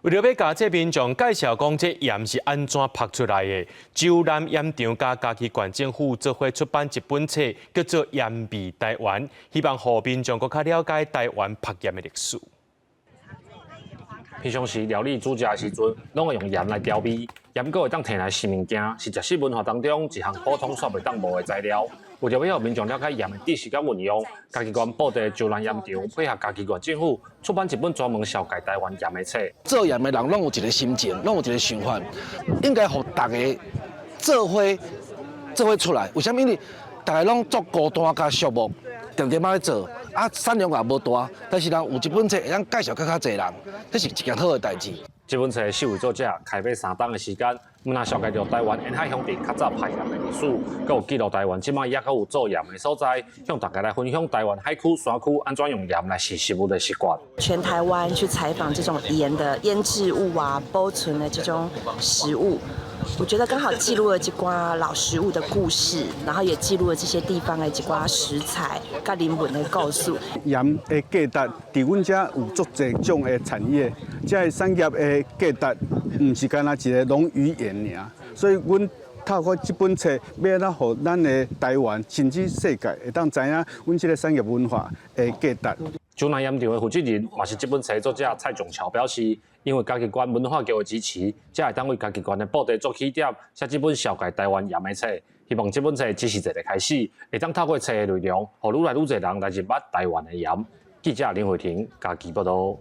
为了要甲这民众介绍讲这盐是安怎拍出来的，周南盐场甲嘉义县政府做伙出版一本册，叫做《盐味台湾》，希望互民众更较了解台湾拍盐的历史。平常时料理煮食的时阵，拢会用盐来调味，盐阁会当摕来新物件，是食食文化当中一项普通煞袂当无的材料。为了要互民众了解盐的知识甲运用，嘉义县布地周南盐场配合嘉义县政府出版一本专门绍介台湾盐的册。做盐的人拢有一个心情，拢有一个想法，应该互大家做伙出来。为什么？因为大家拢做孤单甲寂寞，定定仔咧做，啊产量也无大，但是人有一本册会当介绍较侪人，这是一件好的代志。这本册受惠作者开卖3档的时间，不但绍介着台湾沿海乡镇较早拍盐的历史，阁有记录台湾即摆也阁有做盐的所在，向大家来分享台湾海区、山区安怎用盐来食食物的习惯。全台湾去采访这种盐的腌制物啊、保存的这种食物，我觉得刚好记录了一寡老食物的故事，然后也记录了这些地方的一寡食材、甲人文的故事。盐的价值，伫阮遮有足侪种的产业，这个产业的价值，唔是干那一个农渔盐尔，所以阮透过这本册，要咱互咱的台湾甚至世界会当知影阮这个产业文化的价值。周南盐场的负责人，也是这本册作者蔡仲桥表示，因为嘉义县文化局的支持，才会当为嘉义县的布地做起点，写这本绍介台湾盐的册。希望这本册只是一个开始，会当透过册的内容，互愈来愈侪人来认捌台湾的盐。记者林慧婷，嘉义报道。